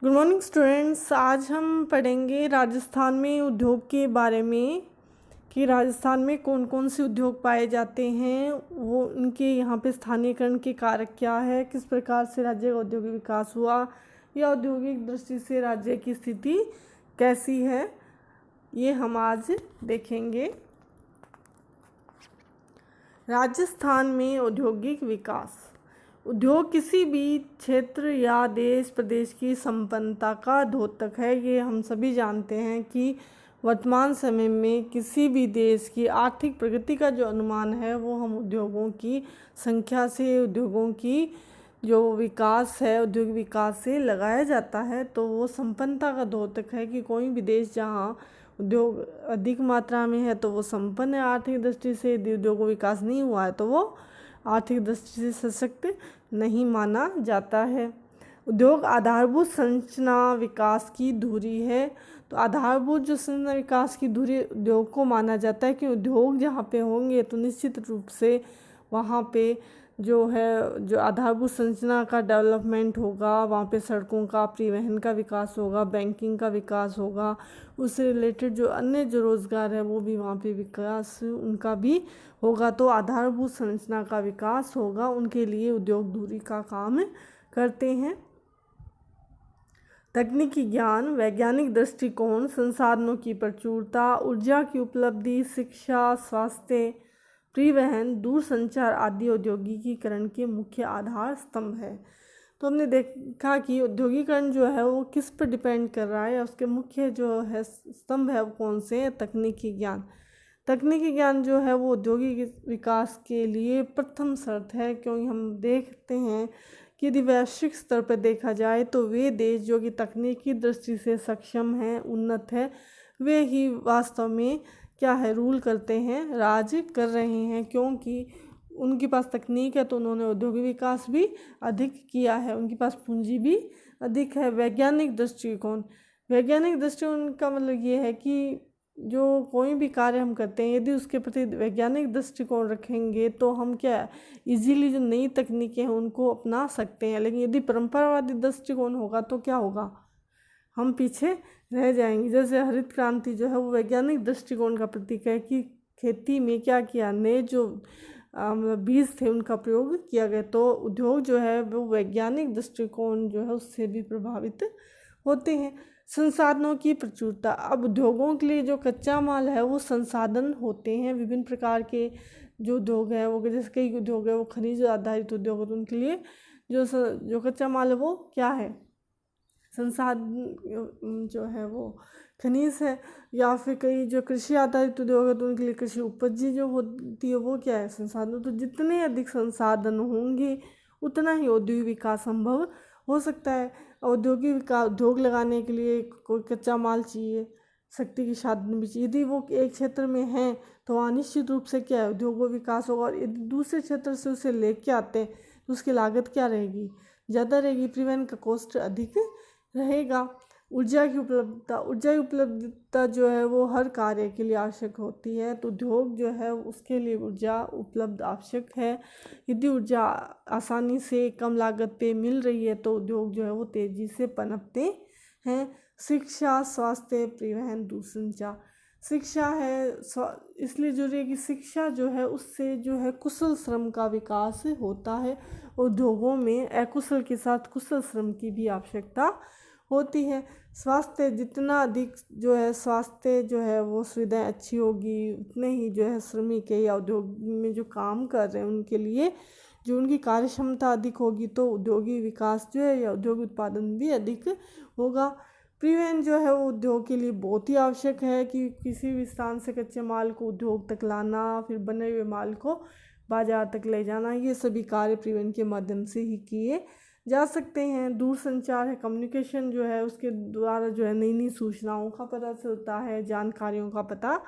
Good morning students. आज हम पढ़ेंगे राजस्थान में उद्योग के बारे में कि राजस्थान में कौन कौन से उद्योग पाए जाते हैं, वो उनके यहाँ पे स्थानीयकरण के कारक क्या है, किस प्रकार से राज्य का औद्योगिक विकास हुआ या औद्योगिक दृष्टि से राज्य की स्थिति कैसी है, ये हम आज देखेंगे। राजस्थान में औद्योगिक विकास। उद्योग किसी भी क्षेत्र या देश प्रदेश की संपन्नता का द्योतक है। ये हम सभी जानते हैं कि वर्तमान समय में किसी भी देश की आर्थिक प्रगति का जो अनुमान है वो हम उद्योगों की संख्या से, उद्योगों की जो विकास है, औद्योगिक विकास से लगाया जाता है। तो वो संपन्नता का द्योतक है कि कोई भी देश जहाँ उद्योग अधिक मात्रा में है तो वो संपन्न है आर्थिक दृष्टि से। यदि उद्योगों विकास नहीं हुआ है तो वो आर्थिक दृष्टि से सशक्त नहीं माना जाता है। उद्योग आधारभूत संरचना विकास की धुरी है। तो आधारभूत जो संरचना विकास की धुरी उद्योग को माना जाता है कि उद्योग जहाँ पे होंगे तो निश्चित रूप से वहाँ पे जो आधारभूत संरचना का डेवलपमेंट होगा, वहाँ पे सड़कों का, परिवहन का विकास होगा, बैंकिंग का विकास होगा, उससे रिलेटेड जो अन्य जो रोज़गार है वो भी वहाँ पे विकास उनका भी होगा। तो आधारभूत संरचना का विकास होगा, उनके लिए उद्योग धुरी का काम करते हैं। तकनीकी ज्ञान, वैज्ञानिक दृष्टिकोण, संसाधनों की प्रचुरता, ऊर्जा की उपलब्धि, शिक्षा, स्वास्थ्य, परिवहन, दूरसंचार आदि औद्योगिकीकरण के मुख्य आधार स्तंभ है। तो हमने देखा कि औद्योगिकरण जो है वो किस पर डिपेंड कर रहा है, उसके मुख्य जो है स्तंभ है वो कौन से हैं। तकनीकी ज्ञान। तकनीकी ज्ञान जो है वो औद्योगिक विकास के लिए प्रथम शर्त है, क्योंकि हम देखते हैं कि यदि वैश्विक स्तर पर देखा जाए तो वे देश जो कि तकनीकी दृष्टि से सक्षम हैं, उन्नत है, वे ही वास्तव में क्या है, रूल करते हैं, राज कर रहे हैं, क्योंकि उनके पास तकनीक है तो उन्होंने औद्योगिक विकास भी अधिक किया है, उनके पास पूंजी भी अधिक है। वैज्ञानिक दृष्टिकोण। वैज्ञानिक दृष्टिकोण का मतलब ये है कि जो कोई भी कार्य हम करते हैं यदि उसके प्रति वैज्ञानिक दृष्टिकोण रखेंगे तो हम क्या इजीली जो नई तकनीकें हैं उनको अपना सकते हैं। लेकिन यदि परंपरावादी दृष्टिकोण होगा तो क्या होगा, हम पीछे रह जाएंगे। जैसे हरित क्रांति जो है वो वैज्ञानिक दृष्टिकोण का प्रतीक है कि खेती में क्या किया, नए जो बीज थे उनका प्रयोग किया गया। तो उद्योग जो है वो वैज्ञानिक दृष्टिकोण जो है उससे भी प्रभावित होते हैं। संसाधनों की प्रचुरता। अब उद्योगों के लिए जो कच्चा माल है वो संसाधन होते हैं विभिन्न प्रकार के। जो उद्योग है वो, जैसे कई उद्योग है वो खनिज आधारित उद्योग होते हैं, उनके लिए जो कच्चा माल है वो क्या है, संसाधन जो है वो खनिज है। या फिर कई जो कृषि आधारित उद्योग है तो उनके लिए कृषि उपज जो होती है वो क्या है, संसाधन। तो जितने अधिक संसाधन होंगे उतना ही औद्योगिक विकास संभव हो सकता है। औद्योगिक विकास, उद्योग लगाने के लिए कोई कच्चा माल चाहिए, शक्ति की साधन भी चाहिए। यदि वो एक क्षेत्र में है तो वहाँ निश्चित रूप से क्या है, उद्योगों विकास होगा। और यदि दूसरे क्षेत्र से उसे लेके आते हैं तो उसकी लागत क्या रहेगी, ज़्यादा रहेगी, परिवहन का कॉस्ट अधिक रहेगा। ऊर्जा की उपलब्धता। ऊर्जा की उपलब्धता जो है वो हर कार्य के लिए आवश्यक होती है, तो उद्योग जो है उसके लिए ऊर्जा उपलब्ध आवश्यक है। यदि ऊर्जा आसानी से कम लागत पे मिल रही है तो उद्योग जो है वो तेज़ी से पनपते हैं। शिक्षा, स्वास्थ्य, परिवहन, दूरसंचार। शिक्षा है इसलिए जरूरी है कि शिक्षा जो है उससे जो है कुशल श्रम का विकास होता है। उद्योगों में अकुशल के साथ कुशल श्रम की भी आवश्यकता होती है। स्वास्थ्य, जितना अधिक जो है स्वास्थ्य जो है वो सुविधाएं अच्छी होगी उतने ही जो है श्रमिक है या उद्योग में जो काम कर रहे हैं उनके लिए जो उनकी कार्य क्षमता अधिक होगी तो औद्योगिक विकास जो है या औद्योगिक उत्पादन भी अधिक होगा। परिवहन जो है वो उद्योग के लिए बहुत ही आवश्यक है कि किसी भी स्थान से कच्चे माल को उद्योग तक लाना, फिर बने हुए माल को बाजार तक ले जाना, ये सभी कार्य परिवहन के माध्यम से ही किए जा सकते हैं। दूरसंचार है, कम्युनिकेशन जो है उसके द्वारा जो है नई नई सूचनाओं का पता चलता है, जानकारियों का पता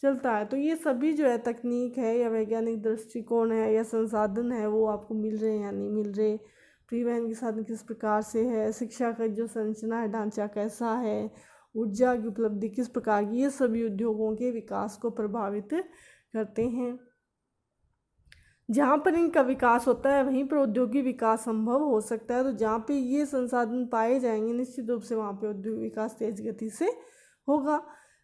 चलता है। तो ये सभी जो है तकनीक है या वैज्ञानिक दृष्टिकोण है या संसाधन है वो आपको मिल रहे हैं या नहीं मिल रहे। परिवहन के साधन किस प्रकार से है, शिक्षा का जो संरचना है, ढांचा कैसा है, ऊर्जा की उपलब्धि किस प्रकार की, ये सभी उद्योगों के विकास को प्रभावित करते हैं। जहाँ पर इनका विकास होता है वहीं पर औद्योगिक विकास संभव हो सकता है। तो जहाँ पे ये संसाधन पाए जाएंगे निश्चित रूप से वहाँ पे औद्योगिक विकास तेज गति से होगा।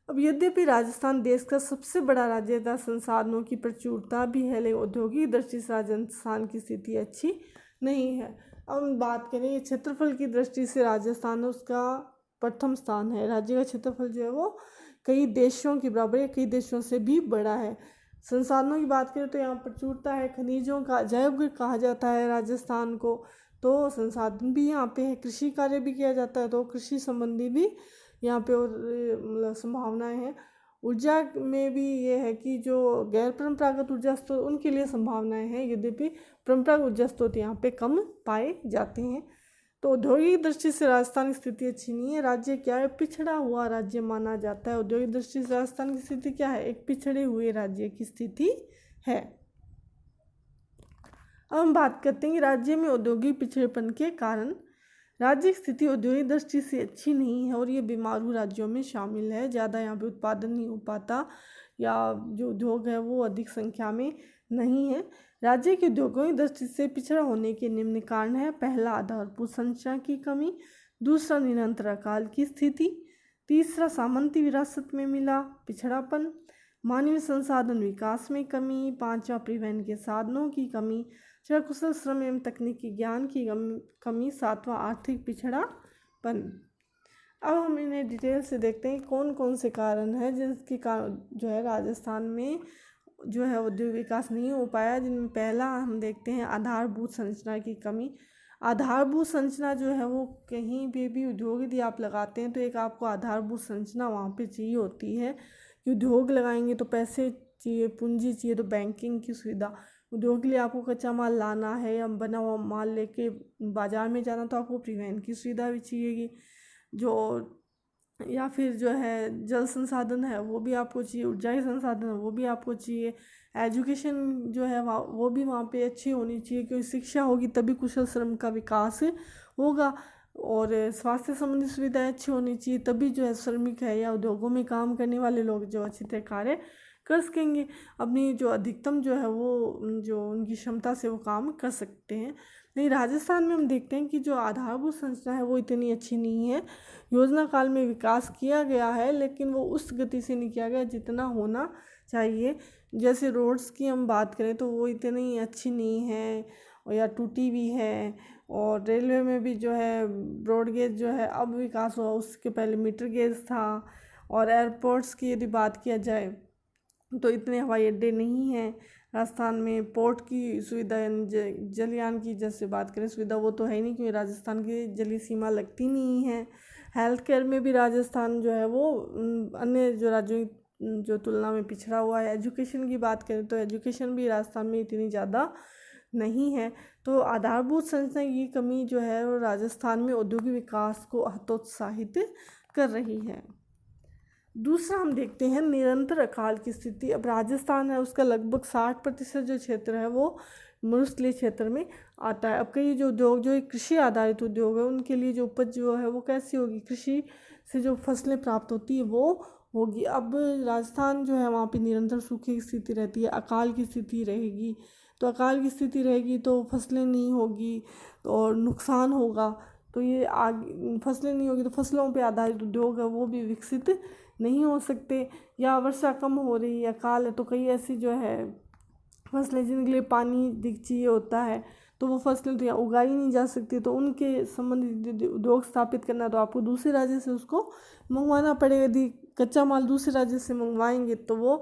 अब यद्यपि राजस्थान देश का सबसे बड़ा राज्य था, संसाधनों की प्रचुरता भी है, लेकिन औद्योगिक दृष्टि से राजस्थान की स्थिति अच्छी नहीं है। अब हम बात करें क्षेत्रफल की दृष्टि से, राजस्थान उसका प्रथम स्थान है। राज्य का क्षेत्रफल जो है वो कई देशों के बराबर है, कई देशों से भी बड़ा है। संसाधनों की बात करें तो यहाँ प्रचुरता है, खनिजों का अजैव कहा जाता है राजस्थान को। तो संसाधन भी यहाँ पे है, कृषि कार्य भी किया जाता है, तो कृषि संबंधी भी यहाँ पे मतलब संभावनाएं हैं। ऊर्जा में भी ये है कि जो गैर परंपरागत ऊर्जा स्रोत उनके लिए संभावनाएं हैं, यद्यपि परंपरागत ऊर्जा स्रोत यहाँ पे कम पाए जाते हैं। तो औद्योगिक दृष्टि से राजस्थान की स्थिति अच्छी नहीं है। राज्य क्या है, पिछड़ा हुआ राज्य माना जाता है। औद्योगिक दृष्टि से राजस्थान की स्थिति क्या है, एक पिछड़े हुए राज्य की स्थिति है। अब हम बात करते हैं कि राज्य में औद्योगिक पिछड़ेपन के कारण राज्य की स्थिति औद्योगिक दृष्टि से अच्छी नहीं है और ये बीमारू राज्यों में शामिल है। ज़्यादा यहाँ पे उत्पादन नहीं हो पाता या जो उद्योग है वो अधिक संख्या में नहीं है। राज्य के उद्योगों की दृष्टि से पिछड़ा होने के निम्न कारण है। पहला, आधारभूत संरचना की कमी। दूसरा, निरंतर अकाल की स्थिति। तीसरा, सामंती विरासत में मिला पिछड़ापन। मानवीय संसाधन विकास में कमी। पांचवा, परिवहन के साधनों की कमी। छह, कुशल श्रम एवं तकनीकी ज्ञान की कमी। सातवां, आर्थिक पिछड़ापन। अब हम इन्हें डिटेल से देखते हैं कौन कौन से कारण हैं जिनके कारण जो है राजस्थान में जो है औद्योगिक विकास नहीं हो पाया। जिनमें पहला हम देखते हैं आधारभूत संरचना की कमी। आधारभूत संरचना जो है वो कहीं भी उद्योग यदि आप लगाते हैं तो एक आपको आधारभूत संरचना वहाँ पे चाहिए होती है कि उद्योग लगाएंगे तो पैसे चाहिए, पूंजी चाहिए, तो बैंकिंग की सुविधा। उद्योग के लिए आपको कच्चा माल लाना है या बना हुआ माल लेके बाज़ार में जाना तो आपको परिवहन की सुविधा भी चाहिएगी। जो या फिर जो है जल संसाधन है वो भी आपको चाहिए, ऊर्जा के संसाधन है वो भी आपको चाहिए। एजुकेशन जो है वो भी वहाँ पे अच्छी होनी चाहिए, क्योंकि शिक्षा होगी तभी कुशल श्रम का विकास होगा। और स्वास्थ्य संबंधी सुविधाएं अच्छी होनी चाहिए, तभी जो है श्रमिक है या उद्योगों में काम करने वाले लोग जो अच्छी तरह कार्य कर सकेंगे, अपनी जो अधिकतम जो है वो जो उनकी क्षमता से वो काम कर सकते हैं। नहीं, राजस्थान में हम देखते हैं कि जो आधारभूत संरचना है वो इतनी अच्छी नहीं है। योजना काल में विकास किया गया है लेकिन वो उस गति से नहीं किया गया जितना होना चाहिए। जैसे रोड्स की हम बात करें तो वो इतनी अच्छी नहीं है और या टूटी भी है। और रेलवे में भी जो है ब्रॉड गेज जो है अब विकास हुआ, उसके पहले मीटर गेज था। और एयरपोर्ट्स की यदि बात किया जाए तो इतने हवाई अड्डे नहीं हैं राजस्थान में। पोर्ट की सुविधा जलयान की जैसे बात करें सुविधा वो तो है ही नहीं, क्योंकि राजस्थान की जलीय सीमा लगती नहीं है। हेल्थ केयर में भी राजस्थान जो है वो अन्य जो राज्यों जो तुलना में पिछड़ा हुआ है। एजुकेशन की बात करें तो एजुकेशन भी राजस्थान में इतनी ज़्यादा नहीं है। तो आधारभूत संरचना की कमी जो है वो राजस्थान में औद्योगिक विकास को हतोत्साहित कर रही है। दूसरा हम देखते हैं निरंतर अकाल की स्थिति। अब राजस्थान है उसका लगभग 60% जो क्षेत्र है वो मरुस्थलीय क्षेत्र में आता है। अब कई जो उद्योग जो कृषि आधारित उद्योग है उनके लिए जो उपज जो है वो कैसी होगी, कृषि से जो फसलें प्राप्त होती है वो होगी। अब राजस्थान जो है वहाँ पे निरंतर सूखे की स्थिति रहती है, अकाल की स्थिति रहेगी। तो अकाल की स्थिति रहेगी तो फसलें नहीं होगी और नुकसान होगा। तो ये आगे फसलें नहीं होगी तो फसलों पे आधारित उद्योग है वो भी विकसित नहीं हो सकते। या वर्षा कम हो रही है, अकाल है, तो कई ऐसी जो है फसलें जिनके लिए पानी चाहिए होता है तो वो फसलें तो यहाँ उगाई नहीं जा सकती। तो उनके संबंधित उद्योग स्थापित करना तो आपको दूसरे राज्य से उसको मंगवाना पड़ेगा। यदि कच्चा माल दूसरे राज्य से मंगवाएंगे तो वो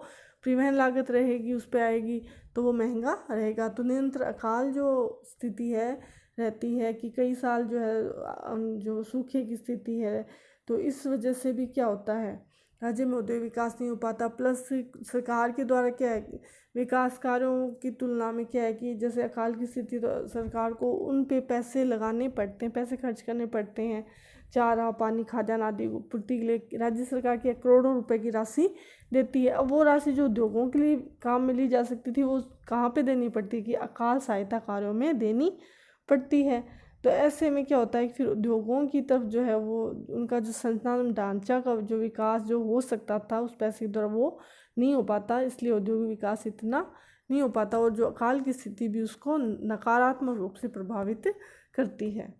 परिवहन लागत रहेगी उस पर आएगी तो वो महंगा रहेगा। तो निरंतर अकाल जो स्थिति है रहती है कि कई साल जो है जो सूखे की स्थिति है, तो इस वजह से भी क्या होता है राज्य में औद्योगिक विकास नहीं हो पाता। प्लस सरकार के द्वारा क्या है विकास कार्यों की तुलना में क्या है कि जैसे अकाल की स्थिति तो सरकार को उन पे पैसे लगाने पड़ते हैं, पैसे खर्च करने पड़ते हैं। चारा, पानी, खाद्यान्न आदि पूर्ति के लिए राज्य सरकार की करोड़ों रुपए की राशि देती है। अब वो राशि जो उद्योगों के लिए काम में ली जा सकती थी वो कहाँ पे देनी पड़ती है कि अकाल सहायता कार्यों में देनी पड़ती है। तो ऐसे में क्या होता है कि फिर उद्योगों की तरफ जो है वो उनका जो संचालन ढांचा का जो विकास जो हो सकता था उस पैसे के द्वारा वो नहीं हो पाता, इसलिए औद्योगिक विकास इतना नहीं हो पाता, और जो अकाल की स्थिति भी उसको नकारात्मक रूप से प्रभावित करती है।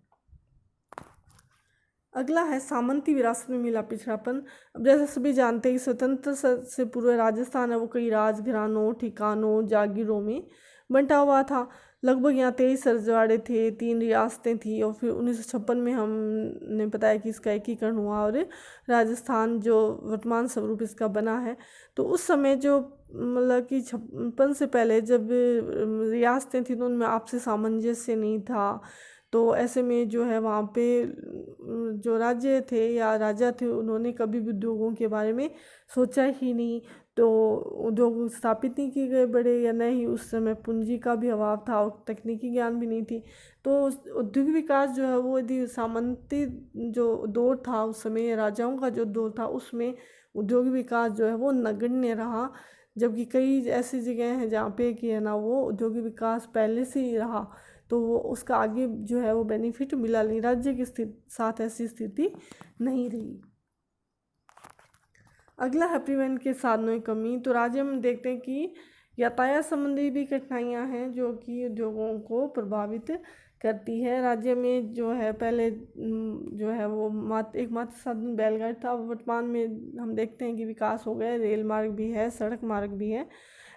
अगला है सामंती विरासत में मिला पिछड़ापन। अब जैसे सभी जानते हैं कि स्वतंत्र से पूर्व राजस्थान है वो कई राजघरानों, ठिकानों, जागीरों में बंटा हुआ था। लगभग यहाँ 23 रजवाड़े थे, 3 रियासतें थी, और फिर 1956 में हमने बताया कि इसका एकीकरण हुआ और राजस्थान जो वर्तमान स्वरूप इसका बना है। तो उस समय जो मतलब कि 56 से पहले जब रियासतें थी तो उनमें आपसी सामंजस्य नहीं था। तो ऐसे में जो है वहाँ पे जो राज्य थे या राजा थे उन्होंने कभी भी उद्योगों के बारे में सोचा ही नहीं। तो उद्योग स्थापित नहीं किए गए बड़े, या न ही उस समय पूंजी का भी अभाव था और तकनीकी ज्ञान भी नहीं थी। तो औद्योगिक विकास जो है वो यदि सामंती जो दौर था उस समय, राजाओं का जो दौर था, उसमें औद्योगिक विकास जो है वो नगण्य रहा। जबकि कई ऐसी जगह हैं जहाँ पे कि है ना वो औद्योगिक विकास पहले से ही रहा, तो वो उसका आगे जो है वो बेनिफिट मिला नहीं, राज्य के साथ ऐसी स्थिति नहीं रही। अगला है परिवहन के साधनों की कमी। तो राज्य में देखते हैं कि यातायात संबंधी भी कठिनाइयां हैं जो कि उद्योगों को प्रभावित करती है। राज्य में जो है पहले जो है वो एकमात्र साधन बैलगाड़ी था। वर्तमान में हम देखते हैं कि विकास हो गया, रेल मार्ग भी है, सड़क मार्ग भी है।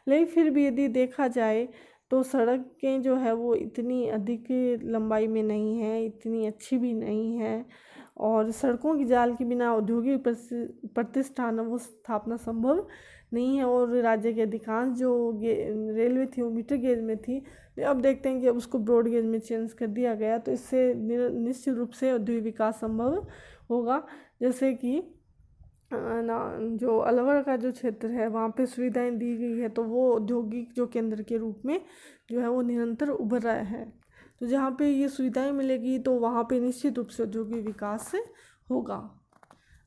लेकिन फिर भी यदि देखा जाए तो सड़कें जो है वो इतनी अधिक लंबाई में नहीं है, इतनी अच्छी भी नहीं है, और सड़कों की जाल के बिना औद्योगिक प्रतिष्ठान वो स्थापना संभव नहीं है। और राज्य के अधिकांश जो रेलवे थी वो मीटर गेज में थी। अब देखते हैं कि अब उसको ब्रॉड गेज में चेंज कर दिया गया, तो इससे निश्चित रूप से औद्योगिक विकास संभव होगा। जैसे कि ना जो अलवर का जो क्षेत्र है वहाँ पे सुविधाएं दी गई है, तो वो औद्योगिक जो केंद्र के रूप में जो है वो निरंतर उभर रहा है। तो जहाँ पे ये सुविधाएं मिलेगी तो वहाँ पे निश्चित रूप से औद्योगिक विकास होगा।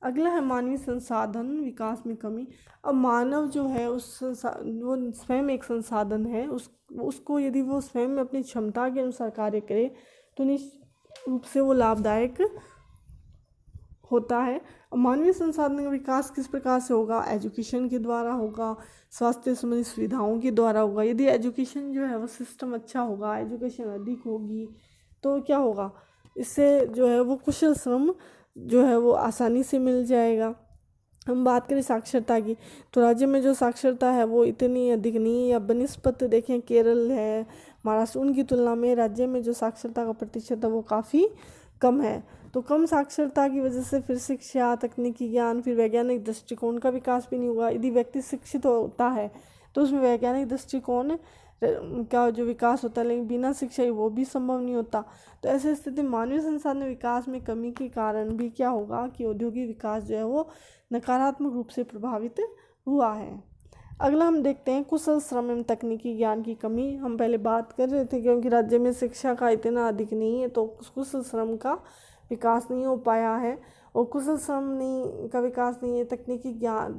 अगला है मानवीय संसाधन विकास में कमी। अब मानव जो है वो स्वयं एक संसाधन है, उसको यदि वो स्वयं अपनी क्षमता के अनुसार कार्य करे तो निश्चित रूप से वो लाभदायक होता है। मानवीय संसाधन का विकास किस प्रकार से होगा? एजुकेशन के द्वारा होगा, स्वास्थ्य संबंधी सुविधाओं के द्वारा होगा। यदि एजुकेशन जो है वो सिस्टम अच्छा होगा, एजुकेशन अधिक होगी, तो क्या होगा, इससे जो है वो कुशल श्रम जो है वो आसानी से मिल जाएगा। हम बात करें साक्षरता की, तो राज्य में जो साक्षरता है वो इतनी अधिक नहीं है। या बनिस्पत देखें केरल है, महाराष्ट्र, उनकी तुलना में राज्य में जो साक्षरता का प्रतिशत है वो काफ़ी कम है। तो कम साक्षरता की वजह से फिर शिक्षा, तकनीकी ज्ञान, फिर वैज्ञानिक दृष्टिकोण का विकास भी नहीं होगा। यदि व्यक्ति शिक्षित होता है तो उसमें वैज्ञानिक दृष्टिकोण का जो विकास होता है, लेकिन बिना शिक्षा ही वो भी संभव नहीं होता। तो ऐसी स्थिति मानवीय संसाधन विकास में कमी के कारण भी क्या होगा कि औद्योगिक विकास जो है वो नकारात्मक रूप से प्रभावित हुआ है। अगला हम देखते हैं कुशल श्रम एवं तकनीकी ज्ञान की कमी। हम पहले बात कर रहे थे क्योंकि राज्य में शिक्षा का इतना अधिक नहीं है तो कुशल श्रम का विकास नहीं हो पाया है, और कुशल श्रम का विकास नहीं है। तकनीकी ज्ञान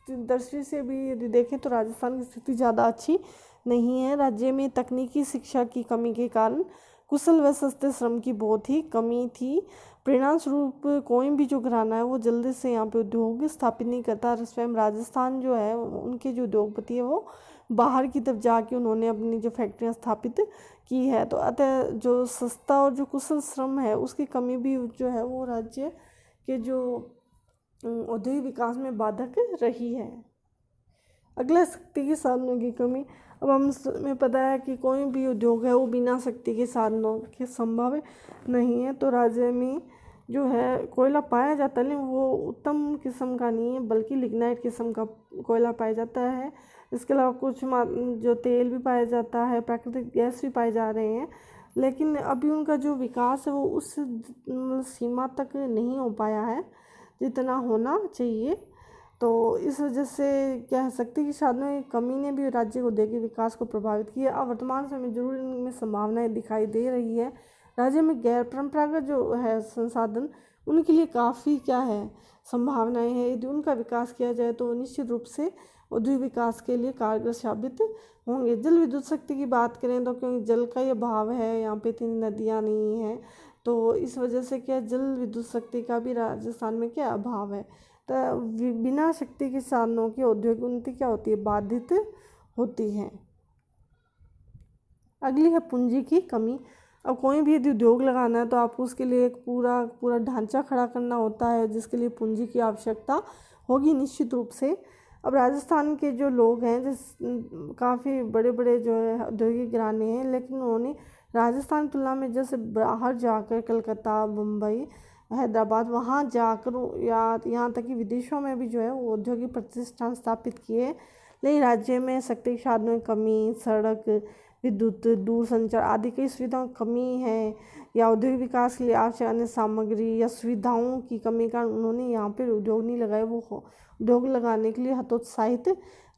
दृष्टि से भी यदि देखें तो राजस्थान की स्थिति ज़्यादा अच्छी नहीं है। राज्य में तकनीकी शिक्षा की कमी के कारण कुशल व सस्ते श्रम की बहुत ही कमी थी। परिणाम स्वरूप कोई भी जो घराना है वो जल्दी से यहाँ पे उद्योग स्थापित नहीं करता। स्वयं राजस्थान जो है उनके जो उद्योगपति है वो बाहर की तरफ जाके उन्होंने अपनी जो फैक्ट्रियाँ स्थापित की है। तो अतः जो सस्ता और जो कुशल श्रम है उसकी कमी भी जो है वो राज्य के जो औद्योगिक विकास में बाधक रही है। अगला शक्ति के साधनों की कमी। अब हमें पता है कि कोई भी उद्योग है वो बिना शक्ति के साधनों के संभव नहीं है। तो राज्य में जो है कोयला पाया जाता है, लेकिन वो उत्तम किस्म का नहीं है बल्कि लिग्नाइट किस्म का कोयला पाया जाता है। इसके अलावा कुछ जो तेल भी पाया जाता है, प्राकृतिक गैस भी पाए जा रहे हैं, लेकिन अभी उनका जो विकास है वो उस सीमा तक नहीं हो पाया है जितना होना चाहिए। तो इस वजह से कह सकते हैं कि साधनों की कमी ने भी राज्य को औद्योगिक विकास को प्रभावित किया। अब वर्तमान समय में जरूर इनमें संभावनाएं दिखाई दे रही है। राज्य में गैर परंपरागत जो है संसाधन उनके लिए काफ़ी क्या है संभावनाएं हैं। यदि उनका विकास किया जाए तो निश्चित रूप से औद्योगिक विकास के लिए कारगर साबित होंगे। जल विद्युत शक्ति की बात करें तो क्योंकि जल का ही अभाव है, यहाँ पे इतनी नदियाँ नहीं हैं, तो इस वजह से क्या जल विद्युत शक्ति का भी राजस्थान में क्या अभाव है। तो बिना शक्ति के साधनों की औद्योगिक उन्नति क्या होती है, बाधित होती है। अगली है पूंजी की कमी। अब कोई भी यदि उद्योग लगाना है तो आपको उसके लिए एक पूरा ढांचा खड़ा करना होता है, जिसके लिए पूंजी की आवश्यकता होगी निश्चित रूप से। अब राजस्थान के जो लोग हैं काफ़ी बड़े बड़े जो है औद्योगिक घराने हैं, लेकिन उन्होंने राजस्थान की तुलना में जैसे बाहर जाकर कलकत्ता, मुंबई, हैदराबाद वहाँ जाकर या यहाँ तक कि विदेशों में भी जो है वो औद्योगिक प्रतिष्ठान स्थापित किए। लेकिन राज्य में शक्ति साधनों की कमी, सड़क, विद्युत, दूरसंचार आदि कई सुविधाओं की कमी है, या औद्योगिक विकास के लिए आवश्यक अन्य सामग्री या सुविधाओं की कमी का उन्होंने यहाँ पर उद्योग नहीं लगाए, वो उद्योग लगाने के लिए हतोत्साहित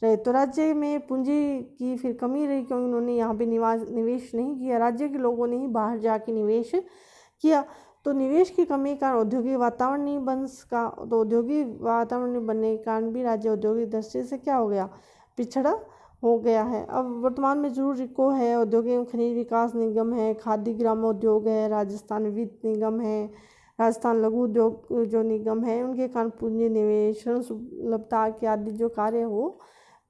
रहे। तो राज्य में पूंजी की फिर कमी रही, क्योंकि उन्होंने यहाँ पे निवेश नहीं किया, राज्य के लोगों ने ही बाहर जाके निवेश किया। तो निवेश की कमी के कारण औद्योगिक वातावरण नहीं बन सका। तो औद्योगिक वातावरण नहीं बनने के कारण भी राज्य औद्योगिक दृष्टि से क्या हो गया, पिछड़ा हो गया है। अब वर्तमान में जरूर रिको है, औद्योगिक खनिज विकास निगम है, खादी ग्रामोद्योग है, राजस्थान वित्त निगम है, राजस्थान लघु उद्योग जो निगम है, उनके कारण पूंजी निवेश, सुलभता के आदि जो कार्य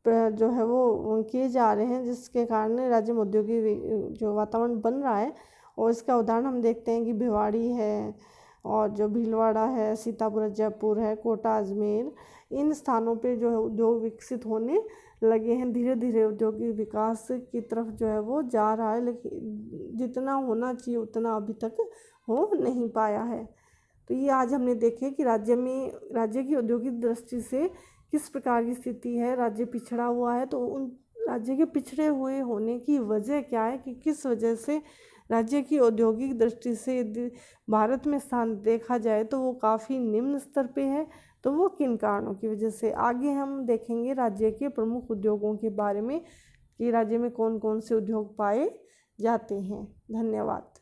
जो है वो किए जा रहे हैं, जिसके कारण राज्य में औद्योगिक जो वातावरण बन रहा है। और इसका उदाहरण हम देखते हैं कि भिवाड़ी है, और जो भीलवाड़ा है, सीतापुर, जयपुर है, कोटा, अजमेर, इन स्थानों पे जो है उद्योग विकसित होने लगे हैं। धीरे धीरे औद्योगिक विकास की तरफ जो है वो जा रहा है, लेकिन जितना होना चाहिए उतना अभी तक हो नहीं पाया है। तो ये आज हमने देखे कि राज्य की औद्योगिक दृष्टि से किस प्रकार की स्थिति है, राज्य पिछड़ा हुआ है। तो उन राज्य के पिछड़े हुए होने की वजह क्या है, कि किस वजह से राज्य की औद्योगिक दृष्टि से यदि भारत में स्थान देखा जाए तो वो काफ़ी निम्न स्तर पे है। तो वो किन कारणों की वजह से। आगे हम देखेंगे राज्य के प्रमुख उद्योगों के बारे में, कि राज्य में कौन कौन से उद्योग पाए जाते हैं। धन्यवाद।